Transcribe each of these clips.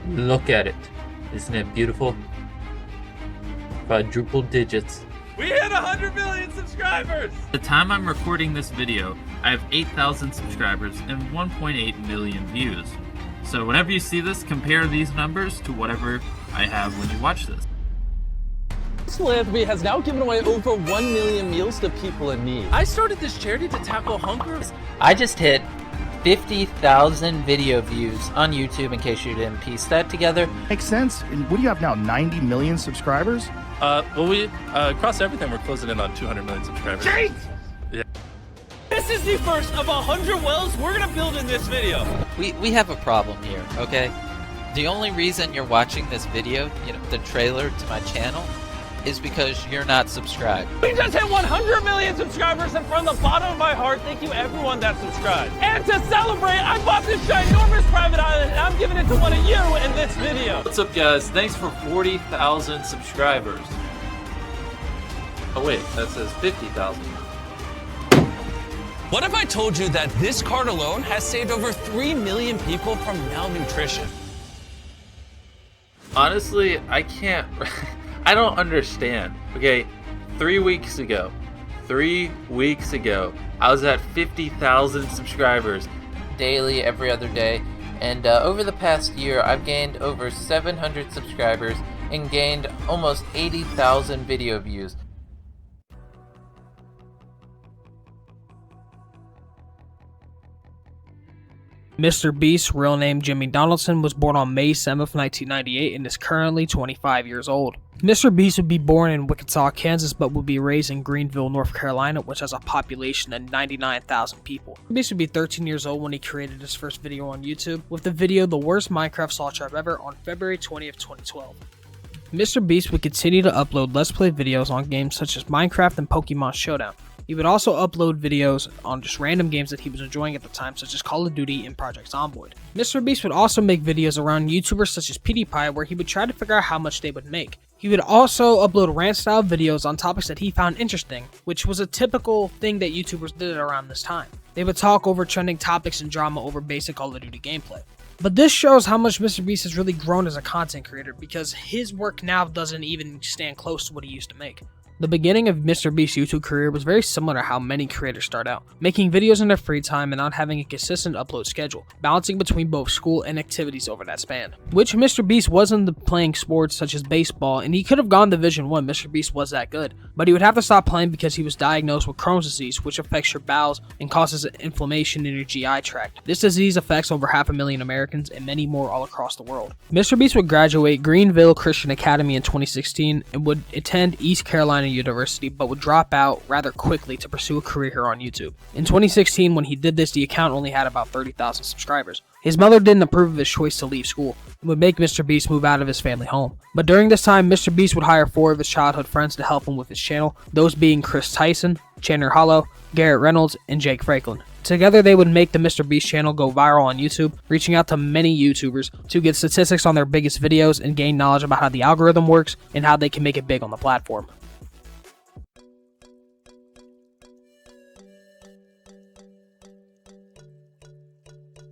Look at it. Isn't it beautiful? Quadruple digits. We hit 100 million subscribers! The time I'm recording this video, I have 8,000 subscribers and 1.8 million views. So whenever you see this, compare these numbers to whatever I have when you watch this. Philanthropy has now given away over 1 million meals to people in need. I started this charity to tackle hunger. I just hit 50,000 video views on YouTube, in case you didn't piece that together. Makes sense. And what do you have now, 90 million subscribers? Well, we, across everything, we're closing in on 200 million subscribers. Jeez! Yeah. This is the first of 100 wells we're gonna build in this video. We have a problem here, okay? The only reason you're watching this video, the trailer to my channel, is because you're not subscribed. We just hit 100 million subscribers, and from the bottom of my heart, thank you everyone that subscribed. And to celebrate, I bought this ginormous private island, and I'm giving it to one of you in this video. What's up, guys? Thanks for 40,000 subscribers. Oh wait, that says 50,000. What if I told you that this card alone has saved over 3 million people from malnutrition? Honestly, I can't... I don't understand. Okay, 3 weeks ago, I was at 50,000 subscribers daily, every other day, and over the past year, I've gained over 700 subscribers and gained almost 80,000 video views. Mr. Beast, real name Jimmy Donaldson, was born on May 7th, 1998 and is currently 25 years old. Mr. Beast would be born in Wichita, Kansas, but would be raised in Greenville, North Carolina, which has a population of 99,000 people. Beast would be 13 years old when he created his first video on YouTube, with the video The Worst Minecraft Saw Trap Ever on February 20th, 2012. Mr. Beast would continue to upload Let's Play videos on games such as Minecraft and Pokemon Showdown. He would also upload videos on just random games that he was enjoying at the time, such as Call of Duty and Project Zomboid. Mr. Beast would also make videos around YouTubers such as PewDiePie, where he would try to figure out how much they would make. He would also upload rant-style videos on topics that he found interesting, which was a typical thing that YouTubers did around this time. They would talk over trending topics and drama over basic Call of Duty gameplay. But this shows how much Mr. Beast has really grown as a content creator, because his work now doesn't even stand close to what he used to make. The beginning of Mr. Beast's YouTube career was very similar to how many creators start out, making videos in their free time and not having a consistent upload schedule, balancing between both school and activities over that span. Which Mr. Beast wasn't playing sports such as baseball, and he could have gone to Division 1, Mr. Beast was that good, but he would have to stop playing because he was diagnosed with Crohn's disease, which affects your bowels and causes inflammation in your GI tract. This disease affects over 500,000 Americans and many more all across the world. Mr. Beast would graduate Greenville Christian Academy in 2016 and would attend East Carolina University, but would drop out rather quickly to pursue a career here on YouTube. In 2016, when he did this, the account only had about 30,000 subscribers. His mother didn't approve of his choice to leave school and would make Mr. Beast move out of his family home. But during this time, Mr. Beast would hire 4 of his childhood friends to help him with his channel, those being Chris Tyson, Chandler Hollow, Garrett Reynolds, and Jake Franklin. Together, they would make the Mr. Beast channel go viral on YouTube, reaching out to many YouTubers to get statistics on their biggest videos and gain knowledge about how the algorithm works and how they can make it big on the platform.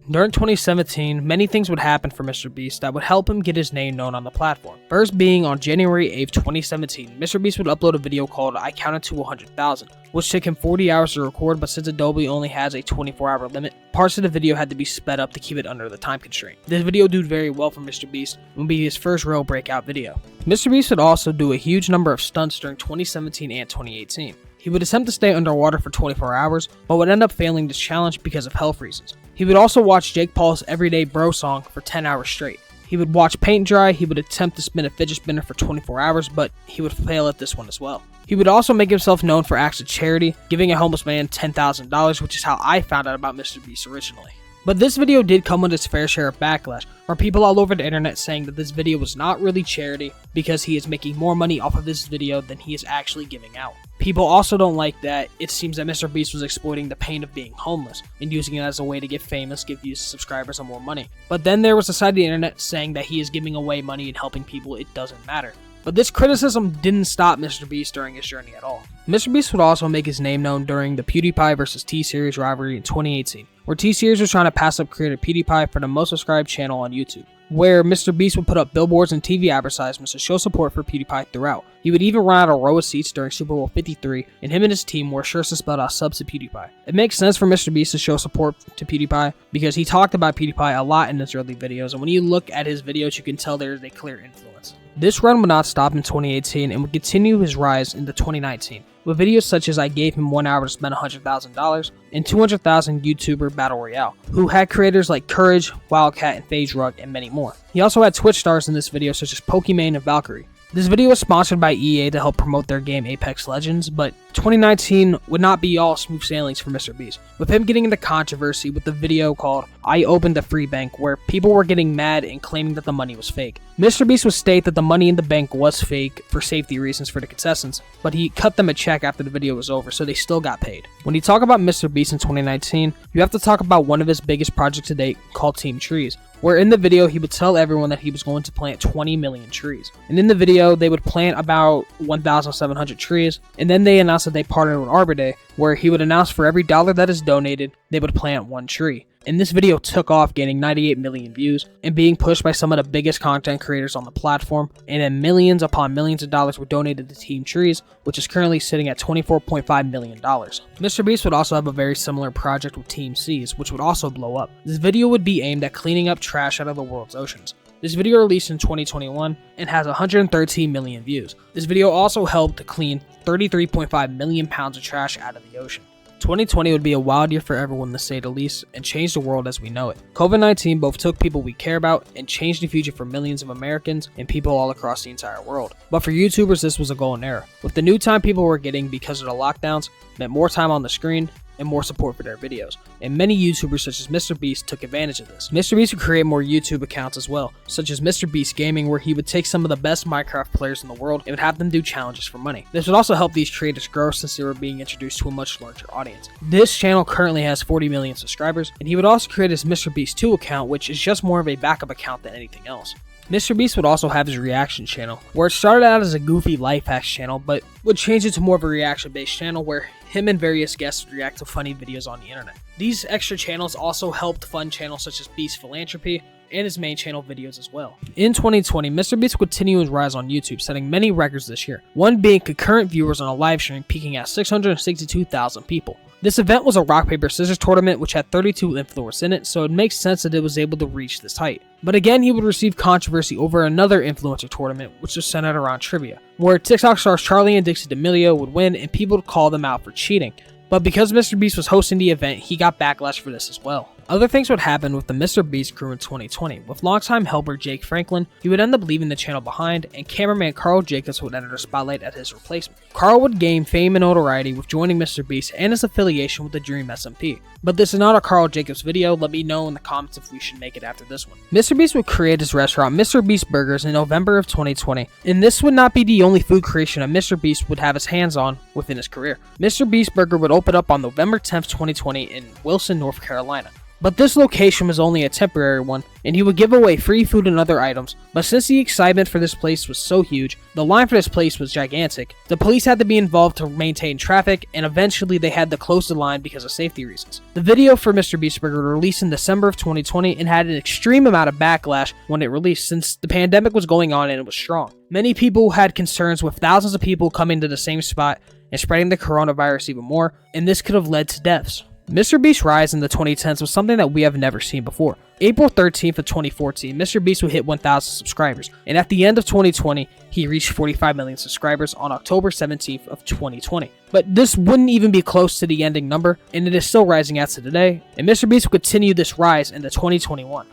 During 2017, many things would happen for Mr. Beast that would help him get his name known on the platform. First being on January 8th, 2017, Mr. Beast would upload a video called I Counted to 100,000, which took him 40 hours to record, but since Adobe only has a 24-hour limit, parts of the video had to be sped up to keep it under the time constraint. This video did very well for Mr. Beast and would be his first real breakout video. Mr. Beast would also do a huge number of stunts during 2017 and 2018. He would attempt to stay underwater for 24 hours, but would end up failing this challenge because of health reasons. He would also watch Jake Paul's Everyday Bro song for 10 hours straight. He would watch paint dry, he would attempt to spin a fidget spinner for 24 hours, but he would fail at this one as well. He would also make himself known for acts of charity, giving a homeless man $10,000, which is how I found out about Mr. Beast originally. But this video did come with its fair share of backlash, from people all over the internet saying that this video was not really charity because he is making more money off of this video than he is actually giving out. People also don't like that it seems that Mr. Beast was exploiting the pain of being homeless and using it as a way to get famous, give views, subscribers, and more money. But then there was a side of the internet saying that he is giving away money and helping people, it doesn't matter. But this criticism didn't stop Mr. Beast during his journey at all. Mr. Beast would also make his name known during the PewDiePie vs. T-Series rivalry in 2018, where T-Series was trying to pass up creator PewDiePie for the most subscribed channel on YouTube, where Mr. Beast would put up billboards and TV advertisements to show support for PewDiePie throughout. He would even run out a row of seats during Super Bowl 53, and him and his team wore shirts that spelled out subs to PewDiePie. It makes sense for Mr. Beast to show support to PewDiePie because he talked about PewDiePie a lot in his early videos, and when you look at his videos, you can tell there is a clear influence. This run would not stop in 2018 and would continue his rise into 2019, with videos such as I gave him 1 hour to spend $100,000 and 200,000 YouTuber Battle Royale, who had creators like Courage, Wildcat, and FaZe Rug, and many more. He also had Twitch stars in this video such as Pokimane and Valkyrie. This video was sponsored by EA to help promote their game Apex Legends, but 2019 would not be all smooth sailings for Mr. Beast, with him getting into controversy with the video called I Opened a Free Bank, where people were getting mad and claiming that the money was fake. Mr. Beast would state that the money in the bank was fake for safety reasons for the contestants, but he cut them a check after the video was over, so they still got paid. When you talk about Mr. Beast in 2019, you have to talk about one of his biggest projects to date called Team Trees, where in the video he would tell everyone that he was going to plant 20 million trees. And in the video, they would plant about 1,700 trees, and then they announced that they partnered with Arbor Day, where he would announce for every dollar that is donated, they would plant 1 tree. And this video took off, gaining 98 million views and being pushed by some of the biggest content creators on the platform, and then millions upon millions of dollars were donated to Team Trees, which is currently sitting at $24.5 million. Mr. Beast would also have a very similar project with Team Seas, which would also blow up. This video would be aimed at cleaning up trash out of the world's oceans. This video released in 2021 and has 113 million views. This video also helped to clean 33.5 million pounds of trash out of the ocean. 2020 would be a wild year for everyone to say the least, and change the world as we know it. COVID-19 both took people we care about and changed the future for millions of Americans and people all across the entire world. But for YouTubers, this was a golden era, with the new time people were getting because of the lockdowns meant more time on the screen and more support for their videos. And many YouTubers such as Mr. Beast took advantage of this. Mr. Beast would create more YouTube accounts as well, such as Mr. Beast Gaming, where he would take some of the best Minecraft players in the world and would have them do challenges for money. This would also help these creators grow since they were being introduced to a much larger audience. This channel currently has 40 million subscribers, and he would also create his Mr. Beast 2 account, which is just more of a backup account than anything else. Mr. Beast would also have his reaction channel, where it started out as a goofy life hacks channel, but would change it to more of a reaction-based channel where him and various guests would react to funny videos on the internet. These extra channels also helped fund channels such as Beast Philanthropy and his main channel videos as well. In 2020, Mr. Beast would continue his rise on YouTube, setting many records this year, one being concurrent viewers on a live stream peaking at 662,000 people. This event was a rock, paper, scissors tournament which had 32 influencers in it, so it makes sense that it was able to reach this height. But again, he would receive controversy over another influencer tournament, which was centered around trivia, where TikTok stars Charlie and Dixie D'Amelio would win and people would call them out for cheating. But because Mr. Beast was hosting the event, he got backlash for this as well. Other things would happen with the Mr. Beast crew in 2020. With longtime helper Jake Franklin, he would end up leaving the channel behind, and cameraman Carl Jacobs would enter the spotlight as his replacement. Carl would gain fame and notoriety with joining Mr. Beast and his affiliation with the Dream SMP. But this is not a Carl Jacobs video. Let me know in the comments if we should make it after this one. Mr. Beast would create his restaurant Mr. Beast Burgers in November of 2020, and this would not be the only food creation that Mr. Beast would have his hands on within his career. Mr. Beast Burger would open up on November 10th, 2020 in Wilson, North Carolina. But this location was only a temporary one, and he would give away free food and other items. But since the excitement for this place was so huge, the line for this place was gigantic, the police had to be involved to maintain traffic, and eventually they had to close the line because of safety reasons. The video for Mr. Beast Burger released in December of 2020 and had an extreme amount of backlash when it released since the pandemic was going on and it was strong. Many people had concerns with thousands of people coming to the same spot and spreading the coronavirus even more, and this could have led to deaths. Mr. Beast's rise in the 2010s was something that we have never seen before. April 13th of 2014, Mr. Beast would hit 1,000 subscribers, and at the end of 2020, he reached 45 million subscribers on October 17th of 2020. But this wouldn't even be close to the ending number, and it is still rising as to today, and Mr. Beast will continue this rise into 2021.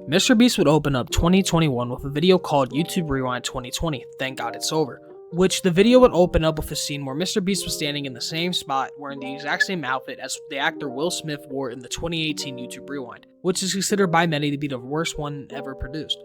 Mr. Beast would open up 2021 with a video called YouTube Rewind 2020, Thank God It's Over, which the video would open up with a scene where Mr. Beast was standing in the same spot wearing the exact same outfit as the actor Will Smith wore in the 2018 YouTube Rewind, which is considered by many to be the worst one ever produced.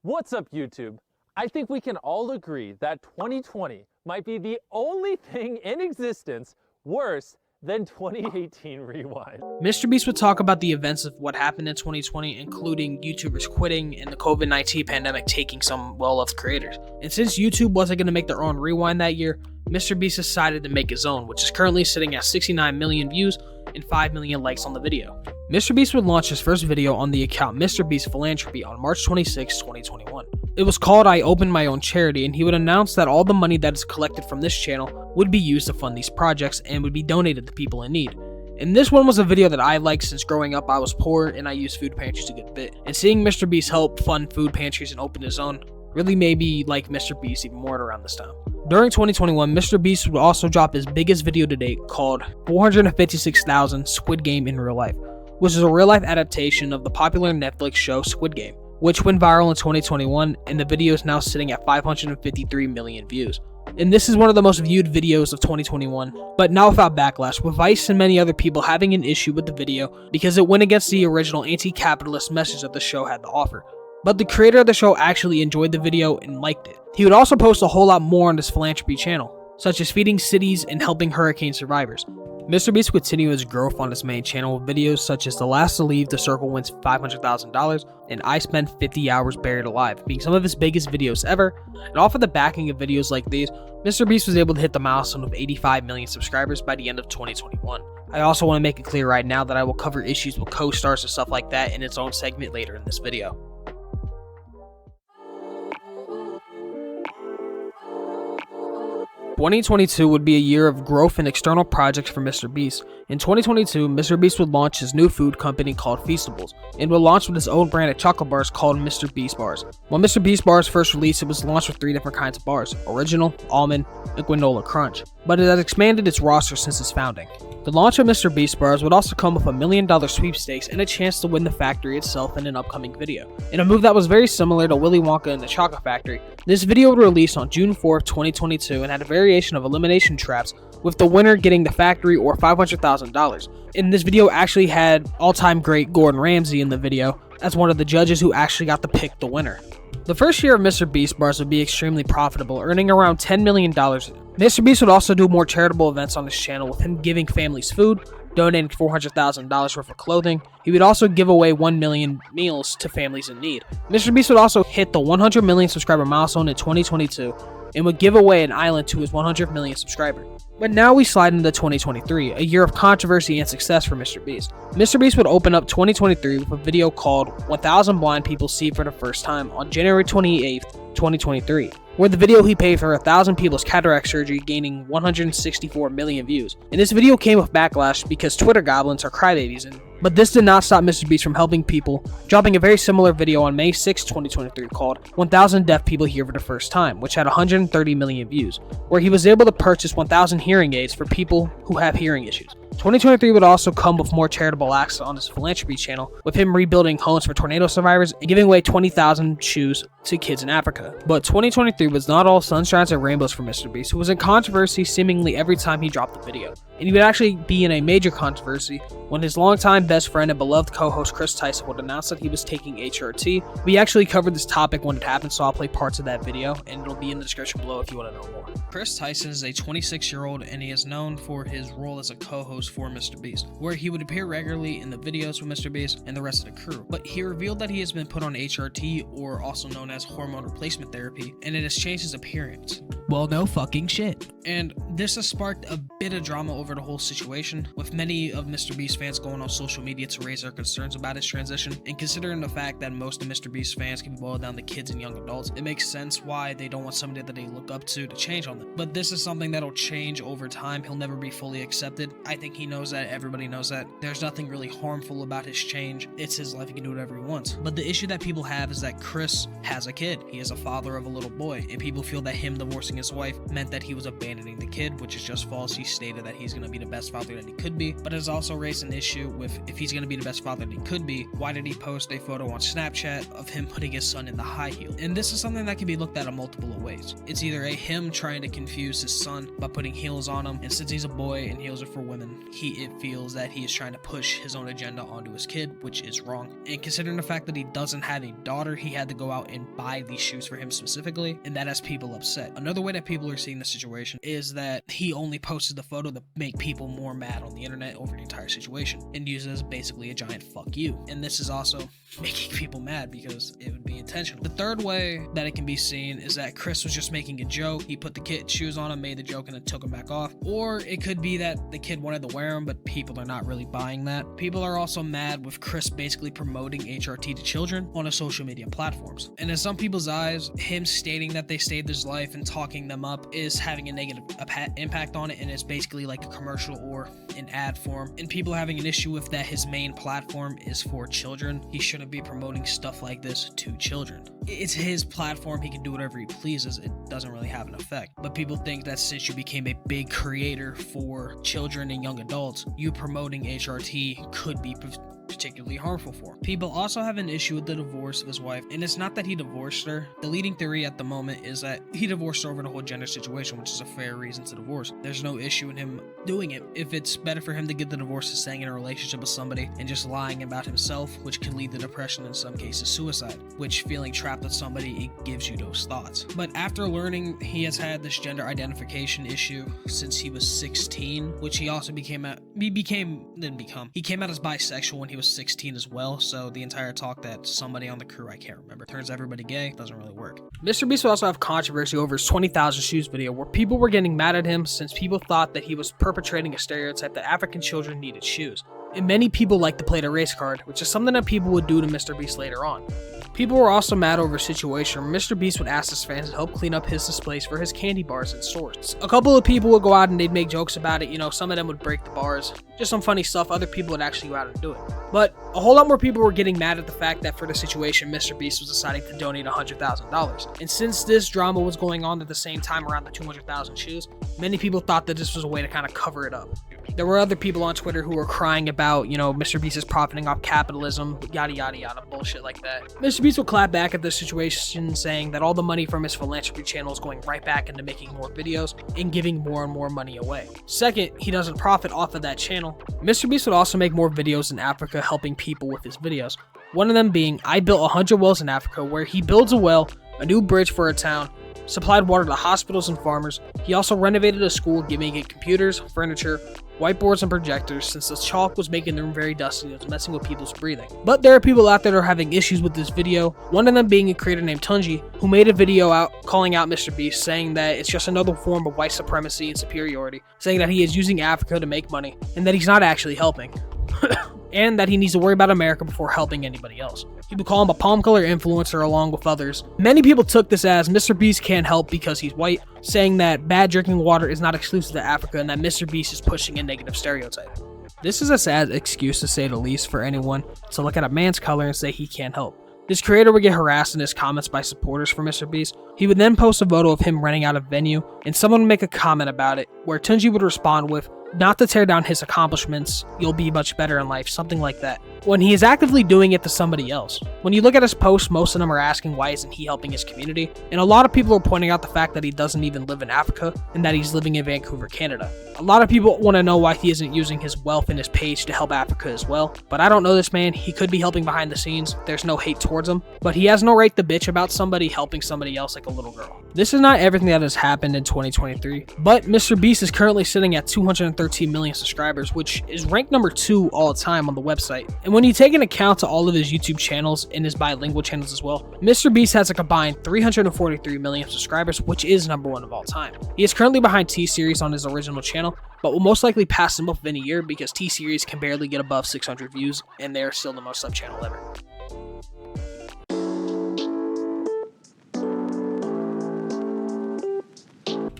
What's up, YouTube? I think we can all agree that 2020 might be the only thing in existence worse Then 2018 rewind. Mr. Beast would talk about the events of what happened in 2020, including YouTubers quitting and the COVID-19 pandemic taking some well-loved creators. And since YouTube wasn't going to make their own rewind that year, Mr. Beast decided to make his own, which is currently sitting at 69 million views and 5 million likes on the video. Mr. Beast would launch his first video on the account Mr. Beast Philanthropy on March 26, 2021. It was called I Opened My Own Charity, and he would announce that all the money that is collected from this channel would be used to fund these projects and would be donated to people in need. And this one was a video that I liked since growing up I was poor and I used food pantries a good bit. And seeing Mr. Beast help fund food pantries and open his own really made me like Mr. Beast even more around this time. During 2021, Mr. Beast would also drop his biggest video to date called 456,000 Squid Game in Real Life, which is a real-life adaptation of the popular Netflix show Squid Game, which went viral in 2021, and the video is now sitting at 553 million views. And this is one of the most viewed videos of 2021, but not without backlash, with Vice and many other people having an issue with the video because it went against the original anti-capitalist message that the show had to offer. But the creator of the show actually enjoyed the video and liked it. He would also post a whole lot more on his philanthropy channel, such as feeding cities and helping hurricane survivors. Mr. Beast would continue his growth on his main channel with videos such as The Last to Leave the Circle Wins $500,000 and I Spent 50 Hours Buried Alive, being some of his biggest videos ever. And off of the backing of videos like these, Mr. Beast was able to hit the milestone of 85 million subscribers by the end of 2021. I also want to make it clear right now that I will cover issues with co-stars and stuff like that in its own segment later in this video. 2022 would be a year of growth and external projects for Mr. Beast. In 2022, Mr. Beast would launch his new food company called Feastables, and would launch with his own brand of chocolate bars called Mr. Beast Bars. When Mr. Beast Bars first released, it was launched with 3 different kinds of bars: original, almond, and granola crunch, but it has expanded its roster since its founding. The launch of Mr. Beast Bars would also come with $1 million sweepstakes and a chance to win the factory itself in an upcoming video. In a move that was very similar to Willy Wonka and the Chocolate Factory, this video would release on June 4th, 2022 and had a variation of elimination traps, with the winner getting the factory or $500,000. And this video actually had all-time great Gordon Ramsay in the video as one of the judges who actually got to pick the winner. The first year of Mr. Beast Bars would be extremely profitable, earning around $10 million. Mr. Beast would also do more charitable events on his channel, with him giving families food, donating $400,000 worth of clothing. He would also give away 1 million meals to families in need. Mr. Beast would also hit the 100 million subscriber milestone in 2022 and would give away an island to his 100 million subscriber. But now we slide into 2023, a year of controversy and success for Mr. Beast. Mr. Beast would open up 2023 with a video called 1,000 Blind People See for the First Time on January 28th, 2023, where the video he paid for 1,000 people's cataract surgery, gaining 164 million views. And this video came with backlash because Twitter goblins are crybabies, but this did not stop Mr. Beast from helping people, dropping a very similar video on May 6, 2023 called 1,000 Deaf People Hear for the First Time, which had 130 million views, where he was able to purchase 1,000 hearing aids for people who have hearing issues. 2023 would also come with more charitable acts on his philanthropy channel, with him rebuilding homes for tornado survivors and giving away 20,000 shoes to kids in Africa. But 2023 was not all sunshines and rainbows for Mr. Beast, who was in controversy seemingly every time he dropped a video. And he would actually be in a major controversy when his longtime best friend and beloved co-host Chris Tyson would announce that he was taking HRT. We actually covered this topic when it happened, so I'll play parts of that video, and it'll be in the description below if you want to know more. Chris Tyson is a 26-year-old, and he is known for his role as a co-host for Mr. Beast, where he would appear regularly in the videos with Mr. Beast and the rest of the crew. But he revealed that he has been put on HRT, or also known as hormone replacement therapy, and it has changed his appearance. Well, no fucking shit. And this has sparked a bit of drama over the whole situation, with many of Mr. Beast fans going on social media to raise their concerns about his transition. And considering the fact that most of Mr. Beast fans can be boiled down to kids and young adults, it makes sense why they don't want somebody that they look up to change on them. But this is something that'll change over time. He'll never be fully accepted. I think he knows that. Everybody knows that. There's nothing really harmful about his change. It's his life. He can do whatever he wants. But the issue that people have is that Chris has a kid. He is a father of a little boy, and people feel that him divorcing his wife meant that he was abandoning the kid, which is just false. He stated that he's going to be the best father that he could be, but it has also raised an issue with, if he's going to be the best father that he could be, why did he post a photo on Snapchat of him putting his son in the high heel? And this is something that can be looked at in multiple ways. It's either him trying to confuse his son by putting heels on him, and since he's a boy and heels are for women, it feels that he is trying to push his own agenda onto his kid, which is wrong. And considering the fact that he doesn't have a daughter, he had to go out and buy these shoes for him specifically, and that has people upset. Another the way that people are seeing the situation is that he only posted the photo to make people more mad on the internet over the entire situation and use it as basically a giant fuck you. And this is also making people mad because it would be intentional. The third way that it can be seen is that Chris was just making a joke. He put the kid shoes on him, made the joke, and then took them back off. Or it could be that the kid wanted to wear them, but people are not really buying that. People are also mad with Chris basically promoting HRT to children on his social media platforms. And in some people's eyes, him stating that they saved his life and talking them up is having a negative impact on it, and it's basically like a commercial or an ad form. And people are having an issue with that his main platform is for children. He shouldn't be promoting stuff like this to children. It's his platform. He can do whatever he pleases. It doesn't really have an effect. But people think that since you became a big creator for children and young adults, you promoting HRT could be particularly harmful for. People also have an issue with the divorce of his wife, and it's not that he divorced her. The leading theory at the moment is that he divorced her over the whole gender situation, which is a fair reason to divorce. There's no issue in him doing it. If it's better for him to get the divorce than staying in a relationship with somebody and just lying about himself, which can lead to depression, in some cases suicide, which feeling trapped with somebody, it gives you those thoughts. But after learning he has had this gender identification issue since he was 16, which he also he came out as bisexual when he was 16 as well, so the entire talk that somebody on the crew, I can't remember, turns everybody gay doesn't really work. Mr. Beast would also have controversy over his 20,000 shoes video, where people were getting mad at him since people thought that he was perpetrating a stereotype that African children needed shoes. And many people like to play the race card, which is something that people would do to Mr. Beast later on. People were also mad over a situation where Mr. Beast would ask his fans to help clean up his displays for his candy bars in stores. A couple of people would go out and they'd make jokes about it, you know, some of them would break the bars, just some funny stuff. Other people would actually go out and do it. But a whole lot more people were getting mad at the fact that for the situation, Mr. Beast was deciding to donate $100,000. And since this drama was going on at the same time around the 200,000 shoes, many people thought that this was a way to kind of cover it up. There were other people on Twitter who were crying about, you know, Mr. Beast is profiting off capitalism, yada yada yada, bullshit like that. Mr. Beast will clap back at this situation, saying that all the money from his philanthropy channel is going right back into making more videos and giving more and more money away. Second, he doesn't profit off of that channel. Mr. Beast would also make more videos in Africa helping people with his videos. One of them being, I built 100 wells in Africa, where he builds a well, a new bridge for a town, supplied water to hospitals and farmers. He also renovated a school, giving it computers, furniture, whiteboards, and projectors, since the chalk was making the room very dusty and it was messing with people's breathing. But there are people out there that are having issues with this video, one of them being a creator named Tunji, who made a video calling out Mr. Beast, saying that it's just another form of white supremacy and superiority, saying that he is using Africa to make money, and that he's not actually helping. And that he needs to worry about America before helping anybody else. People call him a palm color influencer along with others. Many people took this as Mr. Beast can't help because he's white, saying that bad drinking water is not exclusive to Africa and that Mr. Beast is pushing a negative stereotype. This is a sad excuse, to say the least, for anyone to look at a man's color and say he can't help. This creator would get harassed in his comments by supporters for Mr. Beast. He would then post a photo of him renting out a venue, and someone would make a comment about it, where Tunji would respond with, not to tear down his accomplishments, you'll be much better in life, something like that, when he is actively doing it to somebody else. When you look at his posts, most of them are asking why isn't he helping his community, and a lot of people are pointing out the fact that he doesn't even live in Africa, and that he's living in Vancouver, Canada. A lot of people want to know why he isn't using his wealth and his page to help Africa as well, but I don't know this man. He could be helping behind the scenes, there's no hate towards him, but he has no right to bitch about somebody helping somebody else like a little girl. This is not everything that has happened in 2023, but Mr. Beast is currently sitting at 213 million subscribers, which is ranked number 2 all the time on the website. And when you take into account to all of his YouTube channels and his bilingual channels as well, Mr. Beast has a combined 343 million subscribers, which is number 1 of all time. He is currently behind T-Series on his original channel, but will most likely pass him up within a year because T-Series can barely get above 600 views, and they're still the most sub channel ever.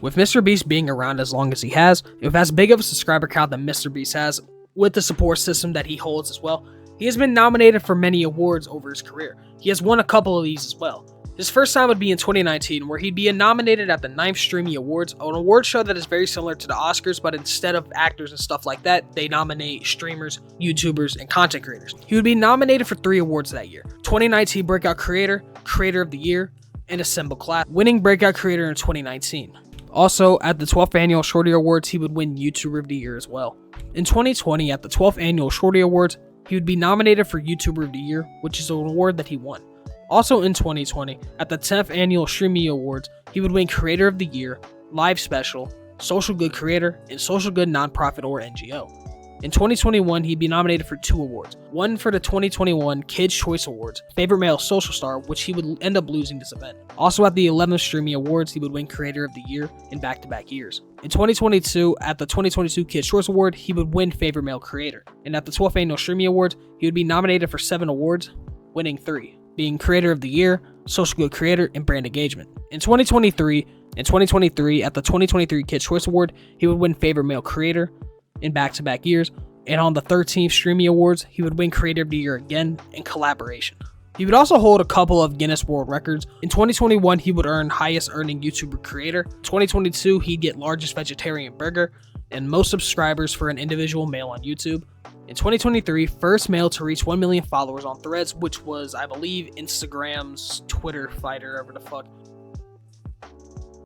With Mr. Beast being around as long as he has, with as big of a subscriber count that Mr. Beast has, with the support system that he holds as well, he has been nominated for many awards over his career. He has won a couple of these as well. His first time would be in 2019, where he'd be nominated at the 9th Streamy Awards, an award show that is very similar to the Oscars, but instead of actors and stuff like that, they nominate streamers, YouTubers, and content creators. He would be nominated for 3 awards that year: 2019 Breakout Creator, Creator of the Year, and Assemble Class, winning Breakout Creator in 2019. Also, at the 12th Annual Shorty Awards, he would win YouTuber of the Year as well. In 2020, at the 12th Annual Shorty Awards, he would be nominated for YouTuber of the Year, which is an award that he won. Also in 2020, at the 10th Annual Streamy Awards, he would win Creator of the Year, Live Special, Social Good Creator, and Social Good Nonprofit or NGO. In 2021, he'd be nominated for 2 awards. One for the 2021 Kids' Choice Awards, Favorite Male Social Star, which he would end up losing this event. Also at the 11th Streamy Awards, he would win Creator of the Year in back-to-back years. In 2022, at the 2022 Kids' Choice Award, he would win Favorite Male Creator. And at the 12th Annual Streamy Awards, he would be nominated for 7 awards, winning 3, being Creator of the Year, Social Good Creator, and Brand Engagement. In 2023, at the 2023 Kids' Choice Award, he would win Favorite Male Creator in back-to-back years, and on the 13th Streamy Awards, he would win Creator of the Year again in collaboration. He would also hold a couple of Guinness World Records. In 2021, he would earn highest earning YouTuber creator. 2022, he'd get largest vegetarian burger and most subscribers for an individual male on YouTube. In 2023, first male to reach 1 million followers on Threads, which was, I believe, Instagram's Twitter fight or whatever the fuck.